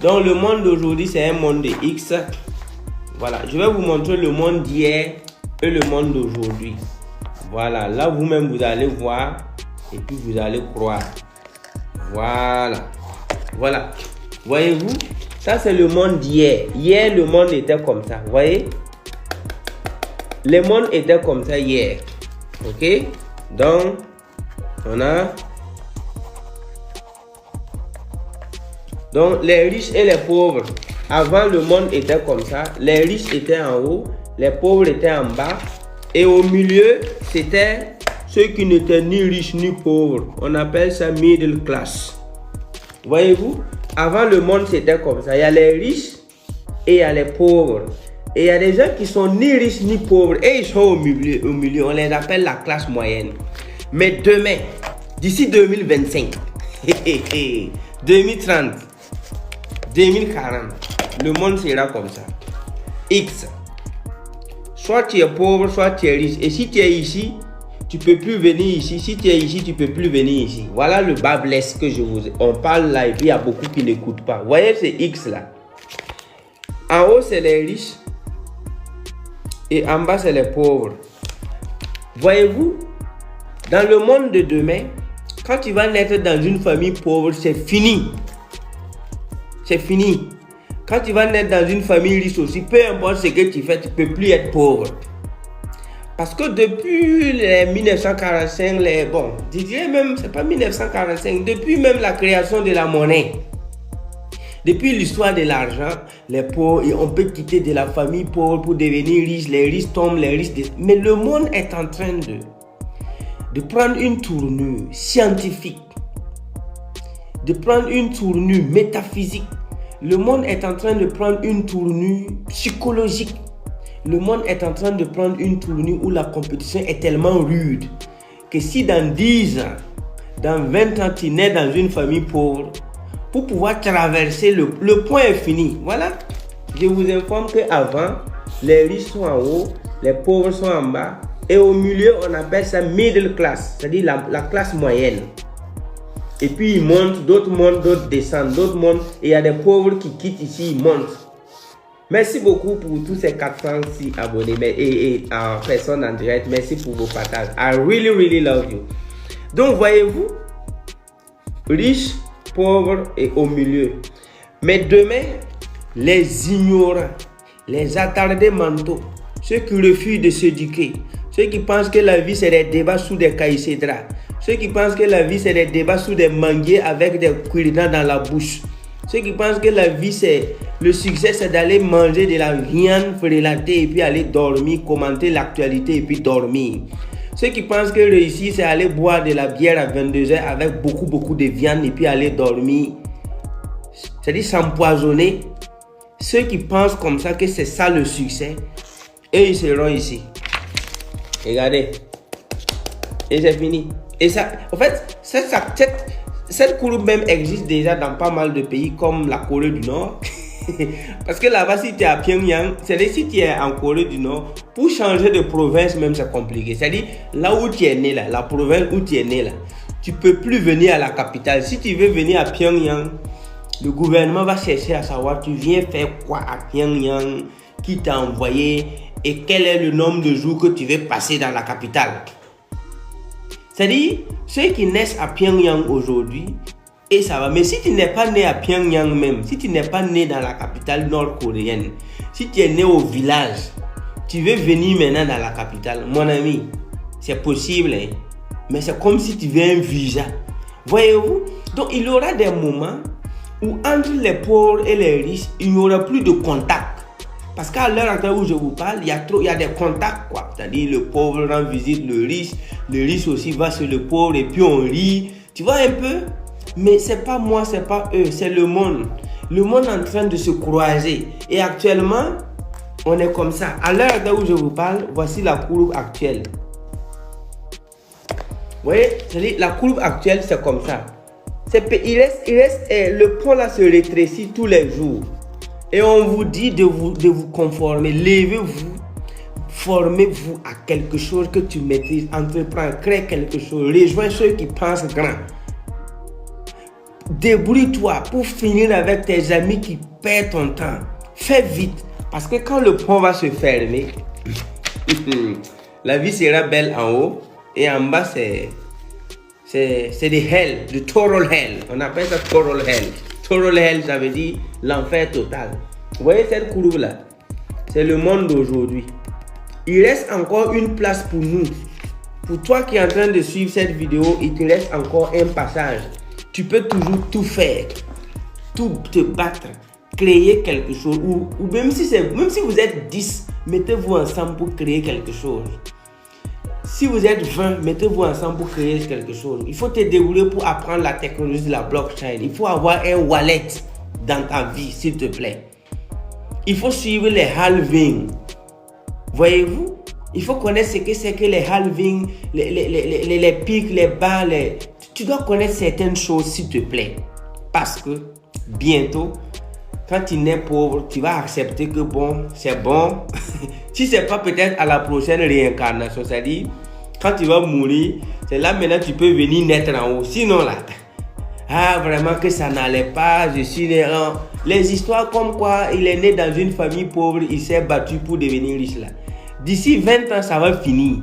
Donc le monde d'aujourd'hui, c'est un monde de X. Voilà, je vais vous montrer le monde d'hier et le monde d'aujourd'hui. Voilà, là vous-même vous allez voir et puis vous allez croire. Voilà, voilà. Voyez-vous, ça c'est le monde d'hier. Hier, le monde était comme ça, voyez. Le monde était comme ça hier. Ok, donc on a donc les riches et les pauvres. Avant, le monde était comme ça. Les riches étaient en haut, les pauvres étaient en bas. Et au milieu, c'était ceux qui n'étaient ni riches ni pauvres. On appelle ça middle class. Voyez-vous, avant le monde c'était comme ça. Il y a les riches et il y a les pauvres. Et il y a des gens qui sont ni riches ni pauvres. Et ils sont au milieu. On les appelle la classe moyenne. Mais demain, d'ici 2025, 2030, 2040, le monde sera comme ça. X. Soit tu es pauvre, soit tu es riche. Et si tu es ici, tu ne peux plus venir ici. Si tu es ici, tu ne peux plus venir ici. Voilà le bas blesse que je vous ai. On parle là et puis il y a beaucoup qui n'écoutent pas. Vous voyez, c'est X là. En haut, c'est les riches. Et en bas, c'est les pauvres. Voyez-vous, dans le monde de demain, quand tu vas naître dans une famille pauvre, c'est fini. C'est fini. Quand tu vas naître dans une famille riche aussi, peu importe ce que tu fais, tu ne peux plus être pauvre. Parce que depuis les 1945, je dirais même, c'est pas 1945, depuis même la création de la monnaie, depuis l'histoire de l'argent, les pauvres, on peut quitter de la famille pauvre pour devenir riche, les riches tombent, les riches... Mais le monde est en train de prendre une tournure scientifique, de prendre une tournure métaphysique. Le monde est en train de prendre une tournure psychologique. Le monde est en train de prendre une tournure où la compétition est tellement rude que si dans 10 ans, dans 20 ans, tu nais dans une famille pauvre, pour pouvoir traverser le point est fini. Voilà. Je vous informe qu'avant, les riches sont en haut, les pauvres sont en bas. Et au milieu, on appelle ça middle class, c'est-à-dire la classe moyenne. Et puis ils montent, d'autres descendent, d'autres montent. Et il y a des pauvres qui quittent ici, ils montent. Merci beaucoup pour tous ces 406 abonnés et en personne en direct. Merci pour vos partages. I really, really love you. Donc, voyez-vous, riches, pauvres et au milieu. Mais demain, les ignorants, les attardés mentaux, ceux qui refusent de s'éduquer, ceux qui pensent que la vie c'est des débats sous des caïcédras, ceux qui pensent que la vie c'est des débats sous des manguiers avec des cuirinants dans la bouche, ceux qui pensent que la vie c'est le succès c'est d'aller manger de la viande frelatée et puis aller dormir, commenter l'actualité et puis dormir. Ceux qui pensent que réussir c'est aller boire de la bière à 22h avec beaucoup de viande et puis aller dormir, c'est-à-dire s'empoisonner. Ceux qui pensent comme ça que c'est ça le succès, et ils seront ici. Regardez. Et c'est fini. Et ça, en fait, cette courbe même existe déjà dans pas mal de pays comme la Corée du Nord. Parce que là-bas, si tu es à Pyongyang, c'est-à-dire si tu es en Corée du Nord, pour changer de province même, c'est compliqué. C'est-à-dire là où tu es né, là, la province où tu es né, là, tu ne peux plus venir à la capitale. Si tu veux venir à Pyongyang, le gouvernement va chercher à savoir tu viens faire quoi à Pyongyang, qui t'a envoyé et quel est le nombre de jours que tu veux passer dans la capitale. C'est-à-dire, ceux qui naissent à Pyongyang aujourd'hui, et ça va. Mais si tu n'es pas né à Pyongyang même, si tu n'es pas né dans la capitale nord-coréenne, si tu es né au village, tu veux venir maintenant dans la capitale, mon ami, c'est possible, hein? Mais c'est comme si tu veux un visa. Voyez-vous? Donc, il y aura des moments où entre les pauvres et les riches, il n'y aura plus de contact. Parce qu'à l'heure actuelle où je vous parle, il y a des contacts, quoi. C'est-à-dire le pauvre rend visite le riche aussi va sur le pauvre et puis on rit. Tu vois un peu? Mais c'est pas moi, c'est pas eux, c'est le monde. Le monde est en train de se croiser. Et actuellement, on est comme ça. À l'heure actuelle où je vous parle, voici la courbe actuelle. Vous voyez? C'est-à-dire la courbe actuelle, c'est comme ça. Le pont là se rétrécit tous les jours. Et on vous dit de vous conformer. Levez-vous, formez-vous à quelque chose que tu maîtrises. Entreprends, crée quelque chose. Rejoins ceux qui pensent grand. débrouille-toi pour finir avec tes amis qui perdent ton temps. Fais vite. Parce que quand le pont va se fermer, la vie sera belle en haut et en bas, c'est des hell, de total hell. On appelle ça total hell. Total hell, ça veut dire l'enfer total. Vous voyez cette courbe-là? C'est le monde d'aujourd'hui. Il reste encore une place pour nous. Pour toi qui es en train de suivre cette vidéo, il te reste encore un passage. Tu peux toujours tout faire, tout te battre, créer quelque chose. Ou même si vous êtes 10, mettez-vous ensemble pour créer quelque chose. Si vous êtes 20, mettez-vous ensemble pour créer quelque chose. Il faut te débrouiller pour apprendre la technologie de la blockchain. Il faut avoir un wallet dans ta vie, s'il te plaît. Il faut suivre les halvings. Voyez-vous? Il faut connaître ce que c'est que les halvings, les pics, les bas. Tu dois connaître certaines choses, s'il te plaît. Parce que bientôt, quand tu nais pauvre, tu vas accepter que bon, c'est bon. Si ce n'est pas peut-être à la prochaine réincarnation, c'est-à-dire, quand tu vas mourir, c'est là maintenant tu peux venir naître en haut. Sinon là, vraiment que ça n'allait pas, je suis né en... Les histoires comme quoi il est né dans une famille pauvre, il s'est battu pour devenir riche là. D'ici 20 ans, ça va finir.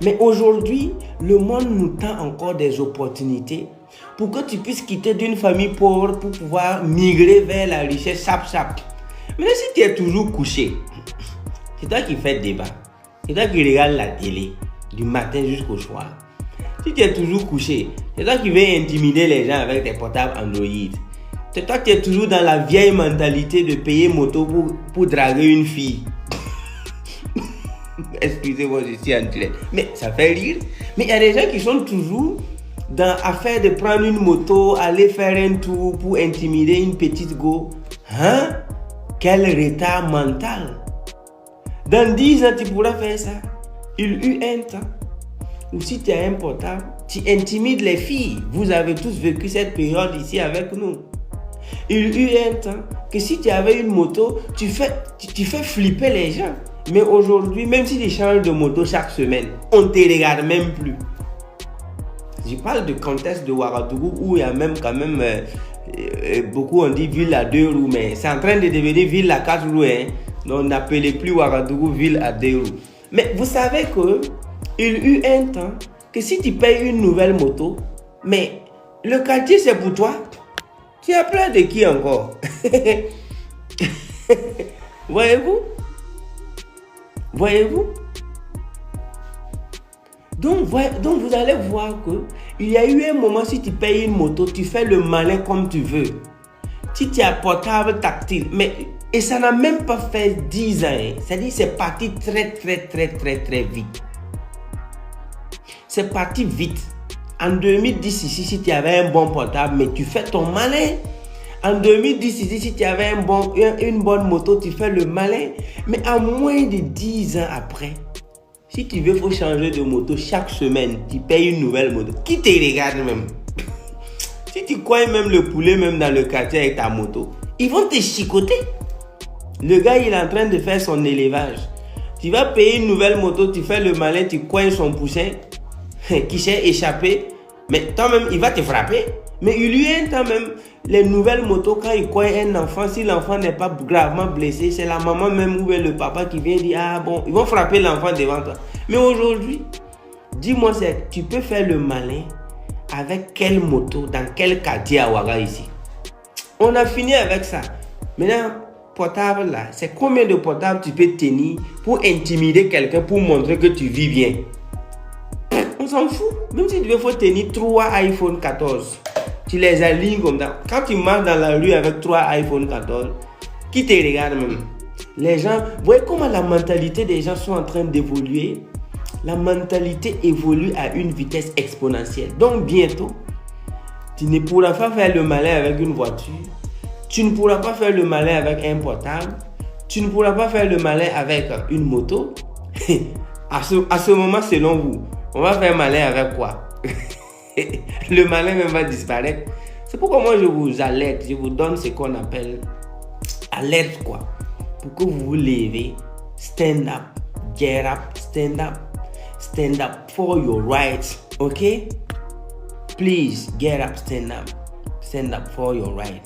Mais aujourd'hui, le monde nous tend encore des opportunités pour que tu puisses quitter d'une famille pauvre pour pouvoir migrer vers la richesse chap. Mais si tu es toujours couché, c'est toi qui fais débat. C'est toi qui regardes la télé du matin jusqu'au soir. Si tu es toujours couché, c'est toi qui veux intimider les gens avec tes portables Android. C'est toi qui es toujours dans la vieille mentalité de payer moto pour draguer une fille. Excusez-moi, je suis en train. Mais ça fait rire. Mais il y a des gens qui sont toujours dans l'affaire de prendre une moto, aller faire un tour pour intimider une petite go. Hein? Quel retard mental. Dans 10 ans, tu pourras faire ça. Il eut un temps où si tu as un portable, tu intimides les filles. Vous avez tous vécu cette période ici avec nous. Il eut un temps que si tu avais une moto, tu fais flipper les gens. Mais aujourd'hui, même si tu changes de moto chaque semaine, on ne te regarde même plus. Je parle de contexte de Ouagadougou où il y a même quand même, beaucoup on dit ville à 2 roues, mais c'est en train de devenir ville à 4 roues. Hein. Donc on n'appelait plus Ouagadougou ville à 2 roues. Mais vous savez qu'il eut un temps que si tu payes une nouvelle moto, mais le quartier c'est pour toi. Tu as plein de qui encore? Voyez-vous? Donc vous allez voir qu'il y a eu un moment, si tu payes une moto, tu fais le malin comme tu veux. Si tu as portable tactile, et ça n'a même pas fait 10 ans. Hein. C'est-à-dire c'est parti très vite. C'est parti vite. En 2010 ici, si tu avais un bon portable, mais tu fais ton malin. En 2010 ici, si tu avais une bonne moto, tu fais le malin. Mais à moins de 10 ans après, si tu veux, il faut changer de moto chaque semaine. Tu payes une nouvelle moto. Qui te regarde même? Si tu coins même le poulet même dans le quartier avec ta moto, ils vont te chicoter. Le gars, il est en train de faire son élevage. Tu vas payer une nouvelle moto, tu fais le malin, tu coins son poussin qui s'est échappé. Mais toi-même, il va te frapper. Mais il lui a un temps même, les nouvelles motos, quand il coin un enfant, si l'enfant n'est pas gravement blessé, c'est la maman même ou le papa qui vient dire, ah bon, ils vont frapper l'enfant devant toi. Mais aujourd'hui, dis-moi, tu peux faire le malin avec quelle moto, dans quel quartier à Ouaga ici? On a fini avec ça. Maintenant, portable là, c'est combien de portables tu peux tenir pour intimider quelqu'un, pour montrer que tu vis bien? On s'en fout. Même si tu veux, faut tenir 3 iPhone 14. Tu les alignes comme ça. Quand tu marches dans la rue avec 3 iPhone 14, qui te regarde même? Les gens, vous voyez comment la mentalité des gens sont en train d'évoluer? La mentalité évolue à une vitesse exponentielle. Donc bientôt, tu ne pourras pas faire le malin avec une voiture. Tu ne pourras pas faire le malin avec un portable. Tu ne pourras pas faire le malin avec une moto. À ce moment, selon vous, on va faire malin avec quoi? Le malin même va disparaître. C'est pourquoi moi je vous alerte, je vous donne ce qu'on appelle alerte quoi. Pour que vous vous levez, stand up, get up, stand up for your rights, ok? please get up, stand up for your right.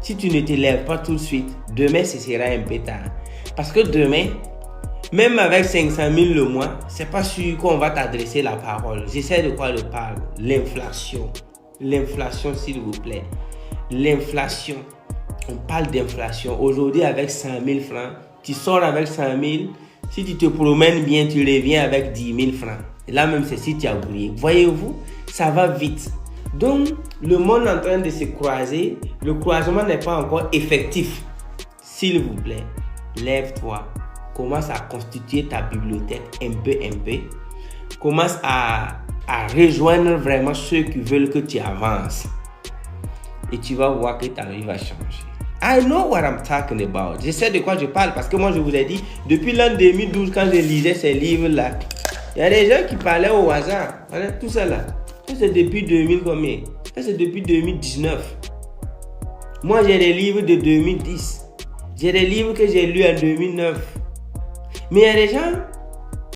Si tu ne te lèves pas tout de suite, demain ce sera un peu tard. Parce que demain, même avec 500 000 le mois, c'est pas sûr qu'on va t'adresser la parole. Je sais de quoi je parle. L'inflation. L'inflation, s'il vous plaît. L'inflation. On parle d'inflation. Aujourd'hui, avec 100 000 francs, tu sors avec 100 000. Si tu te promènes bien, tu reviens avec 10 000 francs. Et là même, c'est si tu as oublié. Voyez-vous, ça va vite. Donc, le monde est en train de se croiser. Le croisement n'est pas encore effectif. S'il vous plaît, lève-toi. Commence à constituer ta bibliothèque un peu. Commence à rejoindre vraiment ceux qui veulent que tu avances. Et tu vas voir que ta vie va changer. I know what I'm talking about. Je sais de quoi je parle parce que moi je vous ai dit, depuis l'an 2012, quand je lisais ces livres-là, il y a des gens qui parlaient au hasard. Voilà, tout ça là. Ça c'est depuis 2000 combien? Ça c'est depuis 2019. Moi j'ai des livres de 2010. J'ai des livres que j'ai lus en 2009. Mais il y a des gens,